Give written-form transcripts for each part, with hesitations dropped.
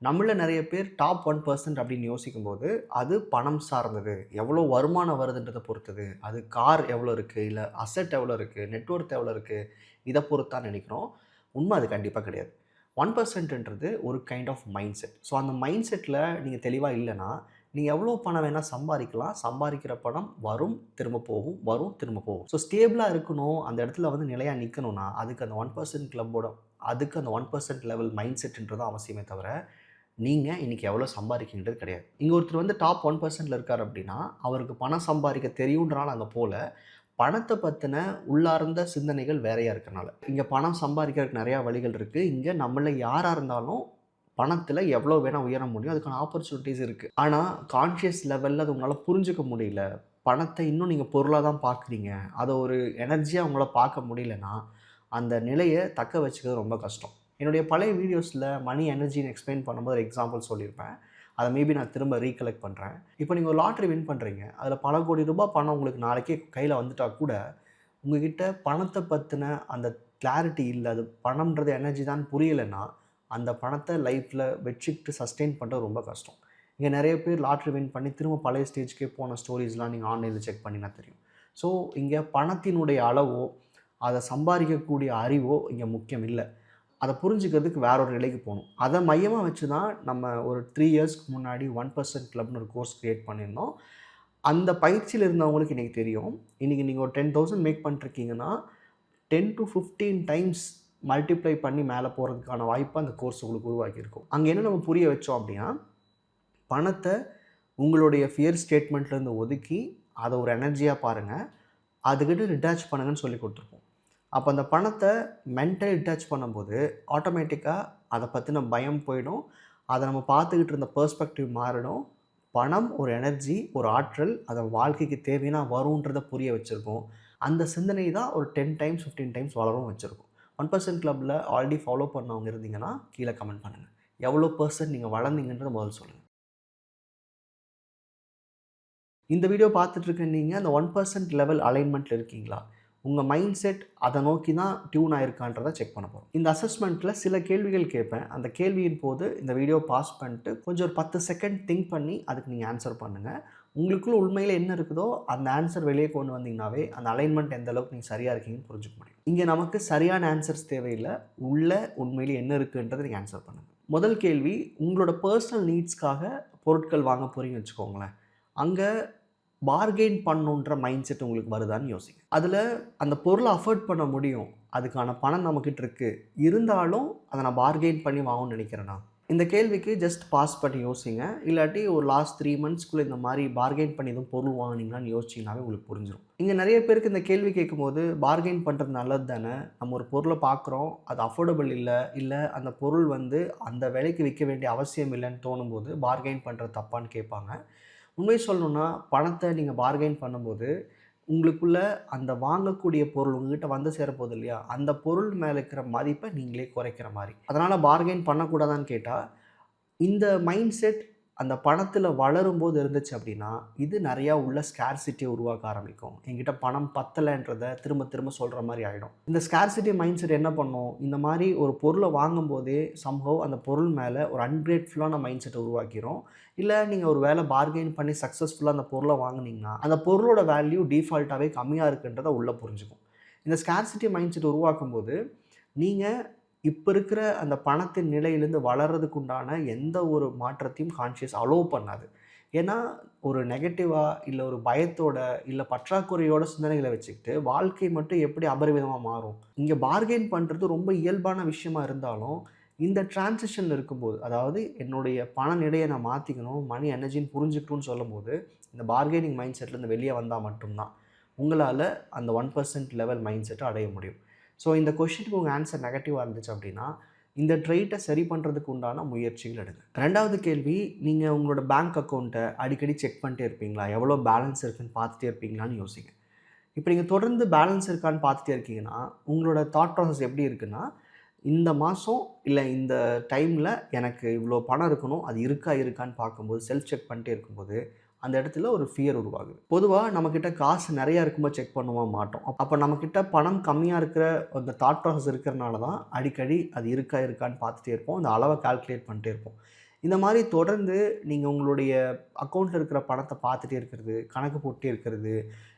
நம்மள நெறைய பேர் டாப் 1% அப்படின்னு யோசிக்கும்போது, அது பணம் சார்ந்தது. எவ்வளோ வருமானம் வருதுன்றத பொறுத்தது. அது கார் எவ்வளோ இருக்கு, இல்ல அசெட் எவ்வளோ இருக்கு, நெட் ஒர்த் எவ்வளோ இருக்கு, இத பொறுத்துதான் நெனைக்கிறோம். உண்ம அது கண்டிப்பா கிடையாது. 1%ன்றது ஒரு kind of mindset. So அந்த மைண்ட் செட்ல நீங்க தெளிவா இல்லன்னா, நீங்க எவ்வளோ பணம் வேணா சம்பாரிக்கலாம். சம்பாரிக்கிற பணம் வரும், திரும்ப போகும், வரும், திரும்ப போகும். ஸோ ஸ்டேபிளா இருக்கணும், அந்த இடத்துல வந்து நிலையா நிக்கணும்னா, அதுக்கு அந்த 1% கிளப்போட அதுக்கு அந்த 1% லெவல் மைண்ட் செட்ன்றது அவசியமே தவிர, நீங்க இன்னைக்கு எவ்வளோ சம்பாதிக்கிறீங்கன்றது கிடையாது. இங்க ஒருத்தர் வந்து டாப் 1%ல இருக்காரு அப்படின்னா, அவருக்கு பணம் சம்பாதிக்க தெரியுன்றனால அங்க போல. பணத்த பத்தின உள்ளார்ந்த சிந்தனைகள் வேறையா இருக்கனால. இங்க பணம் சம்பாதிக்கிறதுக்கு நெறைய வழிகள் இருக்கு. இங்க நம்மள யாரா இருந்தாலும் பணத்துல எவ்வளோ வேணா உயர முடியும். அதுக்கான ஆப்பர்ச்சுனிட்டீஸ் இருக்கு. ஆனா கான்ஷியஸ் லெவல்ல அது உங்களால புரிஞ்சுக்க முடியல. பணத்த இன்னும் நீங்க பொருளா தான் பார்க்குறீங்க. அத ஒரு எனர்ஜியா உங்களால பார்க்க முடியலன்னா, அந்த நிலைய தக்க வச்சுக்கிறது ரொம்ப கஷ்டம். என்னுடைய பழைய வீடியோஸ்ல மணி, எனர்ஜின்னு எக்ஸ்ப்ளைன் பண்ணும்போது ஒரு எக்ஸாம்பிள் சொல்லியிருப்பேன். அத மேபி நான் திரும்ப ரீகலெக்ட் பண்றேன். இப்போ நீங்க ஒரு லாட்டரி வின் பண்றீங்க. அதுல பல கோடி ரூபாய் பணம் உங்களுக்கு நாளைக்கே கையில வந்துட்டா கூட, உங்ககிட்ட பணத்த பத்தின அந்த கிளாரிட்டி இல்ல. அது பணம்ன்றது எனர்ஜி தான் புரியலன்னா, அந்த பணத்த லைஃப்ல வச்சுக்கிட்டு சஸ்டெயின் பண்றது ரொம்ப கஷ்டம். இங்க நெறைய பேர் லாட்டரி வின் பண்ணி திரும்ப பழைய ஸ்டேஜ்க்கே போன ஸ்டோரீஸ்லாம் நீங்க ஆன்லைன்ல செக் பண்ணீங்கன்னா தெரியும். ஸோ இங்க பணத்தினுடைய அளவோ, அத சம்பாரிக்கக்கூடிய அறிவோ இங்க முக்கியம் இல்ல. அத புரிஞ்சுக்கிறதுக்கு வேற ஒரு நிலைக்கு போணும். அத மையமா வச்சு தான் நம்ம ஒரு 3 இயர்ஸ்க்கு முன்னாடி 1% கிளப்னு ஒரு கோர்ஸ் கிரியேட் பண்ணியிருந்தோம். அந்த பயிற்சியில இருந்தவங்களுக்கு இன்னைக்கு தெரியும். இன்னைக்கு நீங்க ஒரு 10,000 மேக் பண்ணிட்டுருக்கீங்கன்னா, 10 டூ 15 டைம்ஸ் மல்டிப்ளை பண்ணி மேல போறதுக்கான வாய்ப்ப அந்த கோர்ஸ் உங்களுக்கு உருவாக்கியிருக்கும். அங்க என்ன நம்ம புரிய வச்சோம் அப்டின்னா, பணத்த உங்களுடைய ஃபியர் ஸ்டேட்மென்ட்லேருந்து ஒதுக்கி, அத ஒரு எனர்ஜியா பாருங்க. அதுகிட்ட டிட்டாச் பண்ணுங்கன்னு சொல்லிக் குடுத்துருப்போம். அப்ப அந்த பணத்த மென்டலி டிட்டாச் பண்ணும்போது, ஆட்டோமேட்டிக்கா அத பத்தின பயம் போயிடும். அத நம்ம பார்த்துக்கிட்டு இருந்த பெர்ஸ்பெக்டிவ் மாறிடும். பணம் ஒரு எனர்ஜி, ஒரு ஆற்றல். அத வாழ்க்கைக்கு தேவைன்னா வருன்றத புரிய வச்சிருக்கும். அந்த சிந்தனை தான் ஒரு 10 டைம்ஸ், 15 டைம்ஸ் வளரவும் வச்சிருக்கும். 1% கிளப்ல ஆல்ரெடி ஃபாலோ பண்ணவங்க இருந்தீங்கன்னா, கீழ கமெண்ட் பண்ணுங்க. எவ்வளோ பெர்சன்ட் நீங்க வளர்ந்தீங்கன்றத முதல்ல சொல்லுங்க. இந்த வீடியோ பார்த்துட்டு இருக்க நீங்க அந்த 1% லெவல் அலைன்மென்ட்ல இருக்கீங்களா? உங்க மைண்ட் செட் அத நோக்கி தான் டியூன் ஆயிருக்கான்றத செக் பண்ண போறோம். இந்த அசஸ்மென்ட்ல சில கேள்விகள் கேட்பேன். அந்த கேள்வியின் போது இந்த வீடியோ பாஸ் பண்ணிட்டு கொஞ்சம் ஒரு 10 செகண்ட் திங்க் பண்ணி அதுக்கு நீங்க ஆன்ஸர் பண்ணுங்க. உங்களுக்குள்ள உண்மையில என்ன இருக்குதோ அந்த ஆன்ஸர் வெளிய கொண்டு வந்தீங்கனாவே, அந்த அலைன்மென்ட் எந்த அளவுக்கு நீங்க சரியா இருக்கீங்கன்னு புரிஞ்சுக்க முடியும். இங்க நமக்கு சரியான ஆன்ஸர்ஸ் தேவையில்ல. உள்ள உண்மையிலே என்ன இருக்குன்றத நீங்க ஆன்ஸர் பண்ணுங்க. முதல் கேள்வி, உங்களோட பெர்சனல் நீட்ஸ்க்காக பொருட்கள் வாங்க போறீங்கன்னு வச்சுக்கோங்களேன். அங்க பார்கெயின் பண்ணணுன்ற மைண்ட் செட் உங்களுக்கு வருதான்னு யோசிங்க. அதில அந்த பொருள அஃபோர்ட் பண்ண முடியும். அதுக்கான பணம் நம்மகிட்ட இருக்கு. இருந்தாலும் அத நான் பார்கெயின் பண்ணி வாங்கணும்னு நினைக்கிறேனா? இந்த கேள்விக்கு ஜஸ்ட் பாஸ் பண்ணி யோசிங்க. இல்லாட்டி ஒரு லாஸ்ட் 3 மந்த்ஸ்க்குள்ள இந்த மாரி பார்கெயின் பண்ணி எதுவும் பொருள் வாங்குனீங்களான்னு யோசிச்சீங்கனாவே உங்களுக்கு புரிஞ்சிரும். இங்க நெறைய பேருக்கு இந்த கேள்வி கேட்கும்போது, பார்கெயின் பண்றது நல்லது தானே. நம்ம ஒரு பொருள பார்க்குறோம். அது அஃபோர்டபிள் இல்ல. இல்ல அந்த பொருள் வந்து அந்த விலைக்கு விக்க வேண்டிய அவசியம் இல்லன்னு தோணும்போது, பார்கெயின் பண்றது தப்பான்னு கேட்பாங்க. உண்மைய சொல்லணும்னா, பணத்த நீங்க பார்கெயின் பண்ணும்போது, உங்களுக்குள்ள அந்த வாங்கக்கூடிய பொருள் உங்ககிட்ட வந்து சேரப்போது இல்லையா? அந்த பொருள் மேல இருக்கிற மதிப்ப நீங்களே குறைக்கிற மாரி. அதனால பார்கெயின் பண்ணக்கூடாதான்னு கேட்டா, இந்த மைண்ட் செட் அந்த பணத்தில வளரும்போது இருந்துச்சு அப்டின்னா, இது நெறையா உள்ள ஸ்கார்சிட்டிய உருவாக்க ஆரம்பிக்கும். என்கிட்ட பணம் பத்தலன்றத திரும்ப திரும்ப சொல்ற மாரி ஆயிடும். இந்த ஸ்கார்சிட்டி மைண்ட் செட் என்ன பண்ணும்? இந்த மாரி ஒரு பொருள வாங்கும்போதே சம்ஹவ் அந்த பொருள் மேல ஒரு அன்கிரேட்ஃபுல்லான மைண்ட் செட்ட உருவாக்கிரும். இல்ல நீங்க ஒரு வேள பார்கெயின் பண்ணி சக்சஸ்ஃபுல்லா அந்த பொருள வாங்குனீங்கன்னா, அந்த பொருளோட வேல்யூ டிஃபால்ட்டாவே கம்மியா இருக்குன்றத உள்ள புரிஞ்சுக்கும். இந்த ஸ்கார்சிட்டி மைண்ட் செட் உருவாக்கும்போது, நீங்க இப்ப இருக்கிற அந்த பணத்தின் நிலையிலிருந்து வளர்றதுக்கு உண்டான எந்த ஒரு மாற்றத்தையும் கான்ஷியஸ் அலோவ் பண்ணாது. ஏன்னா, ஒரு நெகட்டிவா, இல்ல ஒரு பயத்தோட, இல்ல பற்றாக்குறையோட சிந்தனைகள வச்சுக்கிட்டு, வாழ்க்கை மட்டும் எப்படி அபரிவிதமா மாறும்? இங்க பார்கெயின் பண்றது ரொம்ப இயல்பான விஷயமா இருந்தாலும், இந்த டிரான்சிஷன்ல இருக்கும்போது, அதாவது என்னுடைய பண நிலைய நான் மாத்திக்கணும், மணி எனர்ஜின்னு புரிஞ்சுக்கணும்னு சொல்லும்போது, இந்த பார்கெனிங் மைண்ட் செட்லேருந்து வெளிய வந்தா மட்டும் தான், உங்களால அந்த 1% லெவல் மைண்ட் செட்ட அடைய முடியும். ஸோ இந்த கொஸ்டினுக்கு உங்க ஆன்சர் நெகட்டிவா இருந்துச்சு அப்படின்னா, இந்த ட்ரெய்ட்ட சரி பண்றதுக்கு உண்டான முயற்சிகள் எடுங்க. 2வது கேள்வி, நீங்க உங்களோட பேங்க் அக்கவுண்ட்ட அடிக்கடி செக் பண்ணிட்டே இருப்பீங்களா? எவ்வளோ பேலன்ஸ் இருக்குன்னு பார்த்துட்டே இருப்பீங்களான்னு யோசிங்க. இப்ப நீங்க தொடர்ந்து பேலன்ஸ் இருக்கான்னு பார்த்துட்டே இருக்கீங்கன்னா, உங்களோட தாட் ப்ராசஸ் எப்படி இருக்குன்னா, இந்த மாசம் இல்ல இந்த டைம்ல எனக்கு இவ்வளோ பணம் இருக்கணும். அது இருக்கா இருக்கான்னு பார்க்கும்போது, செல்ஃப் செக் பண்ணிட்டே இருக்கும்போது, அந்த இடத்துல ஒரு ஃபியர் உருவாகுது. பொதுவா நம்மகிட்ட காசு நெறையா இருக்கும்போது செக் பண்ணுவோமா மாட்டோம். அப்ப நம்மகிட்ட பணம் கம்மியா இருக்கிற அந்த தாட் ப்ராசஸ் இருக்கிறனால தான் அடிக்கடி அது இருக்கா இருக்கான்னு பார்த்துட்டே இருப்போம். அந்த அளவ கால்குலேட் பண்ணிட்டே இருப்போம். இந்த மாதிரி தொடர்ந்து நீங்கள் உங்களுடைய அக்கௌண்ட்டில் இருக்கிற பணத்தை பார்த்துட்டே இருக்கிறது, கணக்கு போட்டுட்டே இருக்கிறது,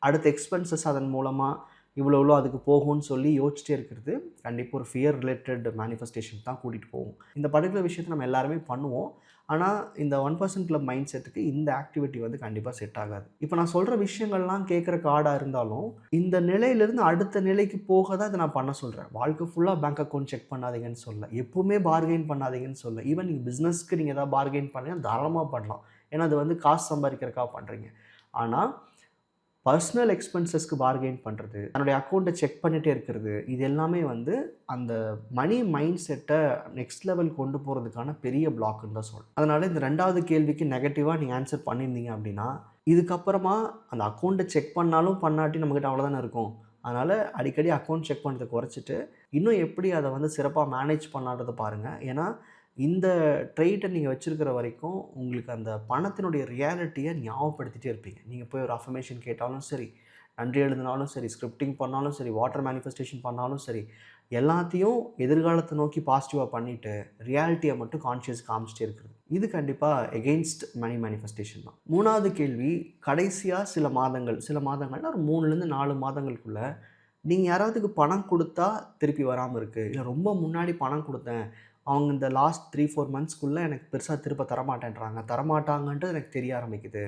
அடுத்த எக்ஸ்பென்சஸ் அதன் மூலமாக இவ்வளோ அதுக்கு போகும்னு சொல்லி யோசிச்சிட்டே இருக்கிறது கண்டிப்பாக ஒரு ஃபியர் ரிலேட்டட் மேனிஃபெஸ்டேஷன் தான் கூட்டிகிட்டு போகும். இந்த பர்டிகுலர் விஷயத்தை நம்ம எல்லாருமே பண்ணுவோம். ஆனால் இந்த 1% கிளப் மைண்ட் செட்டுக்கு இந்த ஆக்டிவிட்டி வந்து கண்டிப்பாக செட் ஆகாது. இப்போ நான் சொல்கிற விஷயங்கள்லாம் கேட்குறக்கு ஆடாக இருந்தாலும் இந்த நிலையிலேருந்து அடுத்த நிலைக்கு போக தான் இதை நான் பண்ண சொல்கிறேன். வாழ்க்கை ஃபுல்லாக பேங்க் அக்கௌண்ட் செக் பண்ணாதீங்கன்னு சொல்ல, எப்போவுமே பார்கெயின் பண்ணாதீங்கன்னு சொல்ல. ஈவன் நீங்கள் பிஸ்னஸ்க்கு நீங்கள் எதாவது பார்கெயின் பண்ணீங்கன்னா தாராளமாக பண்ணலாம். ஏன்னா அது வந்து காசு சம்பாதிக்கிறதுக்காக பண்ணுறீங்க. ஆனால் பர்சனல் எக்ஸ்பென்சஸ்க்கு பார்கெயின் பண்ணுறது, தன்னுடைய அக்கௌண்ட்டை செக் பண்ணிகிட்டே இருக்கிறது, இது எல்லாமே வந்து அந்த மணி மைண்ட் செட்டை நெக்ஸ்ட் லெவல் கொண்டு போகிறதுக்கான பெரிய பிளாக்குன்னு தான் சொல்கிறேன். அதனால் இந்த 2வது கேள்விக்கு நெகட்டிவாக நீங்கள் ஆன்சர் பண்ணியிருந்தீங்க அப்படின்னா, இதுக்கப்புறமா அந்த அக்கௌண்ட்டை செக் பண்ணாலும் பண்ணாட்டி நம்மக்கிட்ட அவ்வளோதானே இருக்கும். அதனால் அடிக்கடி அக்கௌண்ட் செக் பண்ணுறதை குறைச்சிட்டு இன்னும் எப்படி அதை வந்து சிறப்பாக மேனேஜ் பண்ணலான்றதை பாருங்கள். ஏன்னா இந்த ட்ரெய்ட்டை நீங்கள் வச்சுருக்கிற வரைக்கும் உங்களுக்கு அந்த பணத்தினுடைய ரியாலிட்டியை ஞாபகப்படுத்திகிட்டே இருப்பீங்க. நீங்கள் போய் ஒரு அஃபர்மேஷன் கேட்டாலும் சரி, நன்றி எழுதினாலும் சரி, ஸ்கிரிப்டிங் பண்ணாலும் சரி, வாட்டர் மேனிஃபெஸ்டேஷன் பண்ணாலும் சரி, எல்லாத்தையும் எதிர்காலத்தை நோக்கி பாசிட்டிவாக பண்ணிவிட்டு ரியாலிட்டியை மட்டும் கான்ஷியஸ் காமிச்சிட்டே இருக்கிறது. இது கண்டிப்பாக எகெயின்ஸ்ட் மணி மேனிஃபெஸ்டேஷன் தான். 3வது கேள்வி, கடைசியாக சில மாதங்கள்னா ஒரு 3லேருந்து 4 மாதங்களுக்குள்ளே நீங்கள் யாராவதுக்கு பணம் கொடுத்தா திருப்பி வராமல் இருக்குது, இல்லை ரொம்ப முன்னாடி பணம் கொடுத்தேன், அவங்க இந்த லாஸ்ட் 3-4 மந்த்ஸ்க்குள்ளே எனக்கு பெருசாக திருப்ப தரமாட்டாங்கன்ட்டு எனக்கு தெரிய ஆரம்பிக்குது.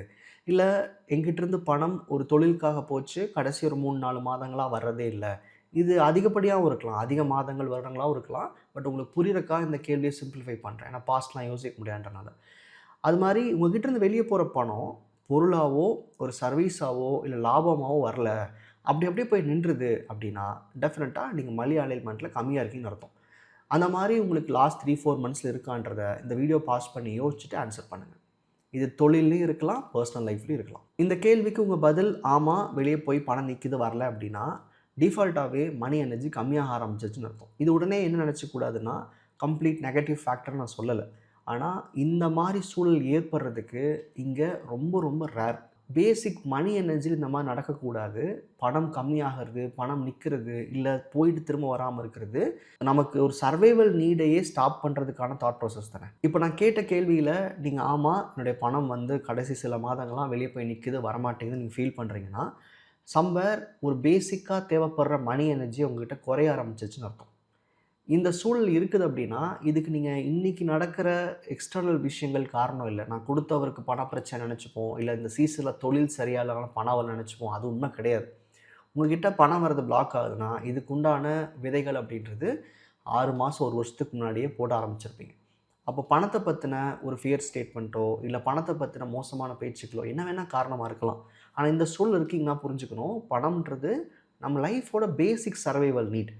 இல்லை எங்கிட்டேருந்து பணம் ஒரு தொழிலுக்காக போச்சு, கடைசி ஒரு 3-4 மாதங்களாக வர்றதே இல்லை. இது அதிகப்படியாகவும் இருக்கலாம், அதிக மாதங்கள் வருடங்களாகவும் இருக்கலாம். பட் உங்களுக்கு புரிகிறக்காக இந்த கேள்வியை சிம்பிளிஃபை பண்ணுறேன். ஏன்னா பாஸ்ட்லாம் யோசிக்க முடியாதுன்றனால. அது மாதிரி உங்ககிட்டேருந்து வெளியே போகிற பணம் பொருளாவோ ஒரு சர்வீஸாவோ இல்லை லாபமாகவோ வரல, அப்படியே போய் நின்றுது அப்படின்னா டெஃபினட்டாக நீங்கள் மணி அலைன்மெண்ட்டில் கம்மியாக இருக்கீங்கன்னு அர்த்தம். அந்த மாதிரி உங்களுக்கு லாஸ்ட் 3-4 மந்த்ஸில் இருக்கான்றதை இந்த வீடியோ பாஸ் பண்ணி யோசிச்சுட்டு ஆன்சர் பண்ணுங்கள். இது தொழிலையும் இருக்கலாம், பர்சனல் லைஃப்லையும் இருக்கலாம். இந்த கேள்விக்கு உங்கள் பதில் ஆமாம், வெளியே போய் பணம் நிற்கிது வரல அப்படின்னா டிஃபால்ட்டாகவே மணி எனர்ஜி கம்மியாக ஆரம்பிச்சிச்சுன்னு அர்த்தம். இது உடனே என்ன நினச்சிக்கூடாதுன்னா கம்ப்ளீட் நெகட்டிவ் ஃபேக்டர் நான் சொல்லலை. ஆனால் இந்த மாதிரி சூழல் ஏற்படுறதுக்கு இங்கே ரொம்ப ரேர். பேசிக் மணி எனர்ஜியில் இந்த மாதிரி நடக்கக்கூடாது. பணம் கம்மியாகிறது, பணம் நிற்கிறது, இல்லை போயிட்டு திரும்ப வராமல் இருக்கிறது நமக்கு ஒரு சர்வைவல் நீடையே ஸ்டாப் பண்ணுறதுக்கான தாட் ப்ராசஸ் தானே. இப்போ நான் கேட்ட கேள்வியில் நீங்கள் ஆமாம் என்னுடைய பணம் வந்து கடைசி சில மாதங்களாக வெளியே போய் நிற்குது, வரமாட்டேங்குது நீங்கள் ஃபீல் பண்ணுறீங்கன்னா சம்வேர் ஒரு பேசிக்காக தேவைப்படுற மணி எனர்ஜி உங்கள்கிட்ட குறைய ஆரம்பிச்சிச்சுன்னு அர்த்தம். இந்த சூழல் இருக்குது அப்படின்னா இதுக்கு நீங்கள் இன்றைக்கி நடக்கிற எக்ஸ்டர்னல் விஷயங்கள் காரணம் இல்லை. நான் கொடுத்தவருக்கு பண பிரச்சனை நினச்சிப்போம், இல்லை இந்த சீசனில் தொழில் சரியாக இல்லைனாலும் பணம் வரல நினச்சிப்போம். அது உண்மை கிடையாது. உங்கள்கிட்ட பணம் வரது பிளாக் ஆகுதுன்னா இதுக்குண்டான விதைகள் அப்படின்றது 6 மாதம் 1 வருஷத்துக்கு முன்னாடியே போட ஆரம்பிச்சிருப்பீங்க. அப்போ பணத்தை பற்றின ஒரு ஃபியர் ஸ்டேட்மெண்ட்டோ இல்லை பணத்தை பற்றின மோசமான பேச்சுக்களோ என்ன வேணால் காரணமாக இருக்கலாம். ஆனால் இந்த சூழல் இருக்கீங்கன்னா புரிஞ்சுக்கணும், பணம்ன்றது நம்ம லைஃபோட பேசிக் சர்வைவல் நீட்.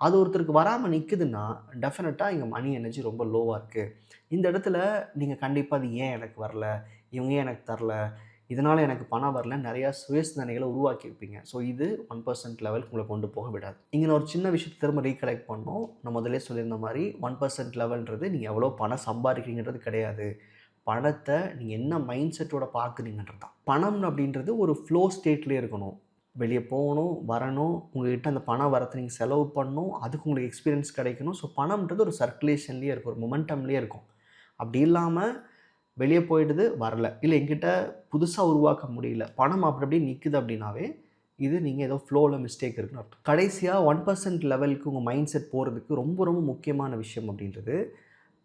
அது ஒருத்தருக்கு வராமல் நிற்குதுன்னா டெஃபினட்டாக இங்கே மணி எனர்ஜி ரொம்ப லோவாக இருக்குது. இந்த இடத்துல நீங்கள் கண்டிப்பாக அது ஏன் எனக்கு வரல, இவங்க ஏன் எனக்கு தரல, இதனால் எனக்கு பணம் வரல, நிறையா சுயசிந்தனைகளை உருவாக்கியிருப்பீங்க. ஸோ இது 1% லெவலுக்கு உங்களை கொண்டு போக விடாது. இங்கே நான் ஒரு சின்ன விஷயத்தை திரும்ப ரீகலெக்ட் பண்ணோம். நான் முதலே சொல்லியிருந்த மாதிரி 1% லெவல்ன்றது நீங்கள் எவ்வளோ பணம் சம்பாதிக்கிறீங்கிறது கிடையாது. பணத்தை நீங்கள் என்ன மைண்ட் செட்டோட பார்க்குறீங்கன்றது தான். பணம் அப்படின்றது ஒரு ஃப்ளோ ஸ்டேட்லேயே இருக்கணும். வெளியே போகணும், வரணும், உங்கள்கிட்ட அந்த பணம் வரத்தை நீங்கள் செலவு பண்ணணும், அதுக்கு உங்களுக்கு எக்ஸ்பீரியன்ஸ் கிடைக்கணும். ஸோ பணம்ன்றது ஒரு சர்க்குலேஷன்லேயே இருக்கும், ஒரு மொமெண்டம்லேயே இருக்கும். அப்படி இல்லாமல் வெளியே போயிடுது வரல, இல்லை எங்கிட்ட புதுசாக உருவாக்க முடியல, பணம் அப்படியே நிற்குது அப்படின்னாவே இது நீங்கள் ஏதோ ஃப்ளோவில் மிஸ்டேக் இருக்குன்னு அர்த்தம். கடைசியாக 1% லெவலுக்கு உங்கள் மைண்ட் செட் போகிறதுக்கு ரொம்ப முக்கியமான விஷயம் அப்படின்றது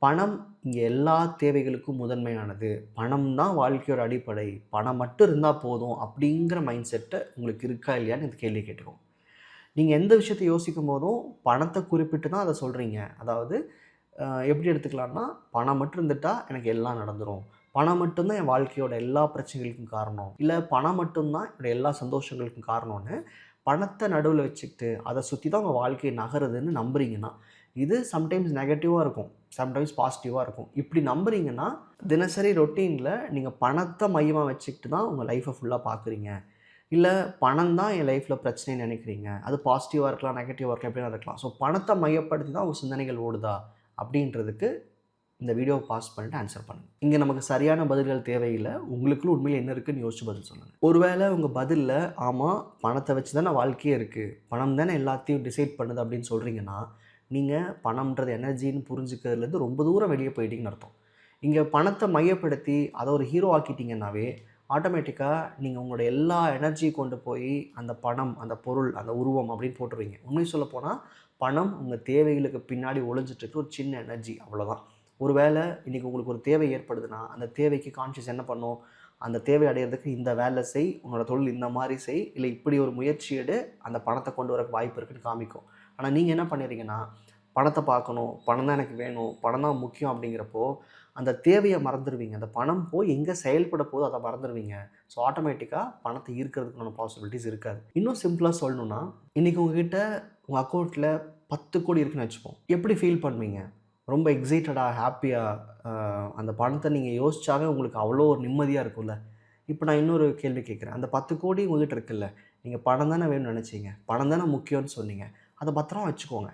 பணம் இங்கே எல்லா தேவைகளுக்கும் முதன்மையானது. பணம் தான் வாழ்க்கையோட அடிப்படை. பணம் மட்டும் இருந்தால் போதும் அப்படிங்கிற மைண்ட் செட்டை உங்களுக்கு இருக்கா இல்லையான்னு இந்த கேள்வி கேட்டுக்கோங்க. நீங்கள் எந்த விஷயத்தை யோசிக்கும் போதும் பணத்தை குறிப்பிட்டு தான் அதை சொல்கிறீங்க. அதாவது எப்படி எடுத்துக்கலாம்னா பணம் மட்டும் இருந்துட்டால் எனக்கு எல்லாம் நடந்துடும், பணம் மட்டும்தான் என் வாழ்க்கையோட எல்லா பிரச்சனைகளுக்கும் காரணம், இல்லை பணம் மட்டும்தான் என்னோடய எல்லா சந்தோஷங்களுக்கும் காரணம்னு பணத்தை நடுவில் வச்சுக்கிட்டு அதை சுற்றி தான் உங்கள் வாழ்க்கை நகருதுன்னு நம்புறீங்கன்னா இது சம்டைம்ஸ் நெகட்டிவாக இருக்கும், சம்டைம்ஸ் பாசிட்டிவாக இருக்கும். இப்படி நம்புறீங்கன்னா தினசரி ரொட்டீனில் நீங்கள் பணத்தை மையமாக வச்சுக்கிட்டு தான் உங்கள் லைஃப்பை ஃபுல்லாக பார்க்குறீங்க. இல்லை பணம் தான் என் லைஃப்பில் பிரச்சனைன்னு நினைக்கிறீங்க. அது பாசிட்டிவாக இருக்கலாம், நெகட்டிவாக இருக்கலாம், எப்படினா இருக்கலாம். ஸோ பணத்தை மையப்படுத்தி தான் உங்கள் சிந்தனைகள் ஓடுதா அப்படின்றதுக்கு இந்த வீடியோவை பாஸ் பண்ணிட்டு ஆன்சர் பண்ணுங்கள். இங்கே நமக்கு சரியான பதில்கள் தேவையில்லை. உங்களுக்குள்ள உண்மையில் என்ன இருக்குதுன்னு யோசிச்சு பதில் சொல்லுங்கள். ஒருவேளை உங்கள் பதிலில் ஆமாம் பணத்தை வச்சு தானே வாழ்க்கையே இருக்குது, பணம் தானே எல்லாத்தையும் டிசைட் பண்ணுது அப்படின்னு சொல்கிறீங்கன்னா நீங்கள் பணம்ன்றது எனர்ஜின்னு புரிஞ்சுக்கிறதுலேருந்து ரொம்ப தூரம் வெளியே போயிட்டீங்கன்னு அர்த்தம். இங்கே பணத்தை மையப்படுத்தி அதை ஒரு ஹீரோ ஆக்கிட்டீங்கன்னாவே ஆட்டோமேட்டிக்காக நீங்கள் உங்களோட எல்லா எனர்ஜி கொண்டு போய் அந்த பணம், அந்த பொருள், அந்த உருவம் அப்படின்னு போட்டுருவீங்க. உண்மை சொல்லப்போனால் பணம் உங்கள் தேவைகளுக்கு பின்னாடி ஒளிஞ்சிட்ருக்கு ஒரு சின்ன எனர்ஜி, அவ்வளோதான். ஒரு வேளை இன்றைக்கி உங்களுக்கு ஒரு தேவை ஏற்படுதுன்னா அந்த தேவைக்கு கான்ஷியஸ் என்ன பண்ணும், அந்த தேவை அடையிறதுக்கு இந்த வேலை செய், உன்னோட தொழில் இந்த மாதிரி செய், இல்லை இப்படி ஒரு முயற்சி எடு, அந்த பணத்தை கொண்டு வரக்கு வாய்ப்பு இருக்குன்னு காமிக்கும். ஆனால் நீங்கள் என்ன பண்ணிடுறீங்கன்னா, பணத்தை பார்க்கணும், பணம் தான் எனக்கு வேணும், பணம் தான் முக்கியம் அப்படிங்கிறப்போ அந்த தேவையை மறந்துடுவீங்க. அந்த பணம் போய் எங்கே செயல்பட போதோ அதை மறந்துடுவீங்க. ஸோ ஆட்டோமேட்டிக்காக பணத்தை ஈர்க்கிறதுக்கான பாசிபிலிட்டிஸ் இருக்காது. இன்னும் சிம்பிளாக சொல்லணுன்னா, இன்றைக்கி உங்ககிட்ட உங்கள் அக்கௌண்ட்டில் 10 கோடி இருக்குன்னு வச்சுப்போம். எப்படி ஃபீல் பண்ணுவீங்க? ரொம்ப எக்ஸைட்டடாக, ஹாப்பியாக, அந்த பணத்தை நீங்கள் யோசிச்சாவே உங்களுக்கு அவ்வளோ ஒரு நிம்மதியாக இருக்கும்ல. இப்போ நான் இன்னொரு கேள்வி கேட்குறேன். அந்த 10 கோடி உங்ககிட்ட இருக்குல்ல, நீங்கள் பணம் தானே வேணும்னு நினச்சிங்க, பணம் தானே முக்கியம்னு சொன்னீங்க, அதை பத்திரமா வச்சுக்கோங்க,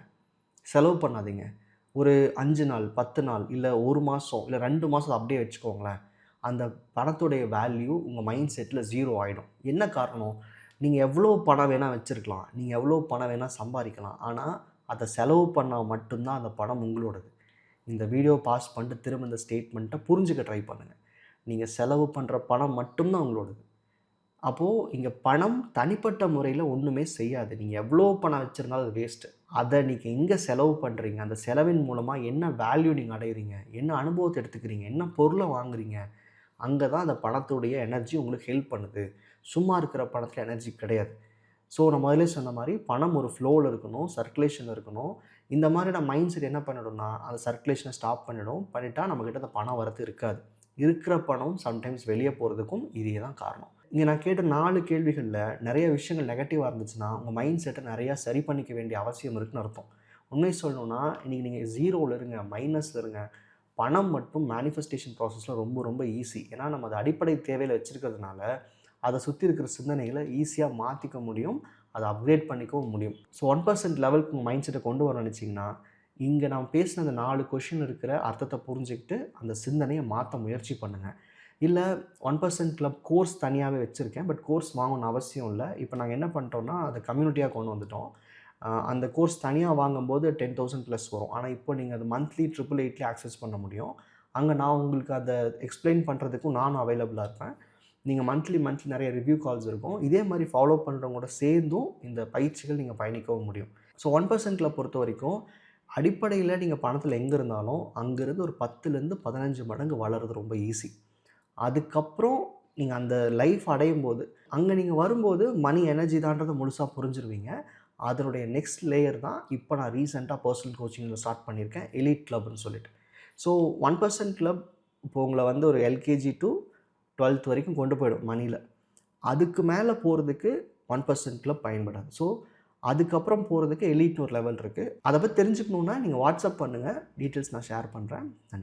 செலவு பண்ணாதீங்க. ஒரு 5 நாள், 10 நாள், இல்லை 1 மாதம், இல்லை 2 மாதம் அப்படியே வச்சுக்கோங்களேன். அந்த பணத்துடைய வேல்யூ உங்கள் மைண்ட் செட்டில் 0 ஆகிடும். என்ன காரணம்? நீங்கள் எவ்வளோ பணம் வேணால் வச்சுருக்கலாம், நீங்கள் எவ்வளோ பணம் வேணால் சம்பாதிக்கலாம், ஆனால் அதை செலவு பண்ணால் மட்டும்தான் அந்த பணம் உங்களோடது. இந்த வீடியோ பாஸ் பண்ணிட்டு திரும்ப இந்த ஸ்டேட்மெண்ட்டை புரிஞ்சுக்க ட்ரை பண்ணுங்கள். நீங்கள் செலவு பண்ணுற பணம் மட்டும்தான் உங்களோடது. அப்போது இங்கே பணம் தனிப்பட்ட முறையில் ஒன்றுமே செய்யாது. நீங்கள் எவ்வளோ பணம் வச்சுருந்தாலும் அது வேஸ்ட்டு. அதை நீங்கள் எங்கே செலவு பண்ணுறீங்க, அந்த செலவின் மூலமாக என்ன வேல்யூ நீங்கள் அடைகிறீங்க, என்ன அனுபவத்தை எடுத்துக்கிறீங்க, என்ன பொருளை வாங்குறீங்க, அங்கே தான் அந்த பணத்துடைய எனர்ஜி உங்களுக்கு ஹெல்ப் பண்ணுது. சும்மா இருக்கிற பணத்தில் எனர்ஜி கிடையாது. ஸோ நான் முதலே சொன்ன மாதிரி பணம் ஒரு ஃப்ளோவில் இருக்கணும், சர்க்குலேஷன் இருக்கணும். இந்த மாதிரியான மைண்ட் செட் என்ன பண்ணிடும்னா, அந்த சர்க்குலேஷனை ஸ்டாப் பண்ணிட்டா நம்மக்கிட்ட அந்த பணம் வரது இருக்காது. இருக்கிற பணம் சம்டைம்ஸ் வெளியே போகிறதுக்கும் இதே தான் காரணம். இங்கே நான் கேட்ட 4 கேள்விகளில் நிறைய விஷயங்கள் நெகட்டிவாக இருந்துச்சுன்னா, உங்கள் மைண்ட் செட்டை நிறையா சரி பண்ணிக்க வேண்டிய அவசியம் இருக்குன்னு அர்த்தம். உண்மை சொல்லணுன்னா, இன்றைக்கி நீங்கள் 0ல் இருங்க, மைனஸில் இருங்க. பணம் மட்டும் மேனிஃபெஸ்டேஷன் ப்ராசஸில் ரொம்ப ரொம்ப ஈஸி. ஏன்னா நம்ம அது அடிப்படை தேவையில் வச்சுருக்கிறதுனால அதை சுற்றி இருக்கிற சிந்தனைகளை ஈஸியாக மாற்றிக்க முடியும், அதை அப்கிரேட் பண்ணிக்கவும் முடியும். ஸோ 1% லெவலுக்கு உங்கள் மைண்ட் செட்டை கொண்டு வர நினச்சிங்கன்னா, இங்கே நான் பேசின அந்த 4 கொஷின் இருக்கிற அர்த்தத்தை புரிஞ்சுக்கிட்டு அந்த சிந்தனையை மாற்ற முயற்சி பண்ணுங்கள். இல்லை 1% கிளப் கோர்ஸ் தனியாகவே வச்சுருக்கேன், பட் கோர்ஸ் வாங்கணும்னு அவசியம் இல்லை. இப்போ நாங்கள் என்ன பண்ணிட்டோம்னா அதை கம்யூனிட்டியாக கொண்டு வந்துட்டோம். அந்த கோர்ஸ் தனியாக வாங்கும்போது 10,000 ப்ளஸ் வரும். ஆனால் இப்போ நீங்கள் அது மந்த்லி 888 ஆக்சஸ் பண்ண முடியும். அங்கே நான் உங்களுக்கு அதை எக்ஸ்பிளைன் பண்ணுறதுக்கும் நானும் அவைலபிளாக இருப்பேன். நீங்கள் மந்த்லி நிறைய ரிவ்யூ கால்ஸ் இருக்கும். இதே மாதிரி ஃபாலோ பண்ணுறவங்களோட சேர்ந்தும் இந்த பயிற்சிகள் நீங்கள் பயணிக்கவும் முடியும். ஸோ 1%ல பொறுத்த வரைக்கும் அடிப்படையில் நீங்கள் பணத்தில் எங்கே இருந்தாலும் அங்கேருந்து ஒரு 10லேருந்து 15 மடங்கு வளர்கிறது ரொம்ப ஈஸி. அதுக்கப்புறம் நீங்கள் அந்த லைஃப் அடையும் போது அங்கே நீங்கள் வரும்போது மணி எனர்ஜி தான்றதை முழுசாக புரிஞ்சிருவீங்க. அதனுடைய நெக்ஸ்ட் லேயர் தான் இப்போ நான் ரீசெண்டாக பர்சனல் கோச்சிங்கில் ஸ்டார்ட் பண்ணியிருக்கேன், எலிட் கிளப்னு சொல்லிட்டு. ஸோ 1% கிளப் இப்போ உங்களை வந்து ஒரு எல்கேஜி டு 12th வரைக்கும் கொண்டு போயிடும் மணியில். அதுக்கு மேலே போகிறதுக்கு 1% கிளப் பயன்படாது. ஸோ அதுக்கப்புறம் போகிறதுக்கு எலிட்னு ஒரு லெவல் இருக்குது. அதை பற்றி தெரிஞ்சுக்கணுன்னா நீங்கள் வாட்ஸ்அப் பண்ணுங்கள், டீட்டெயில்ஸ் நான் ஷேர் பண்ணுறேன். நன்றி.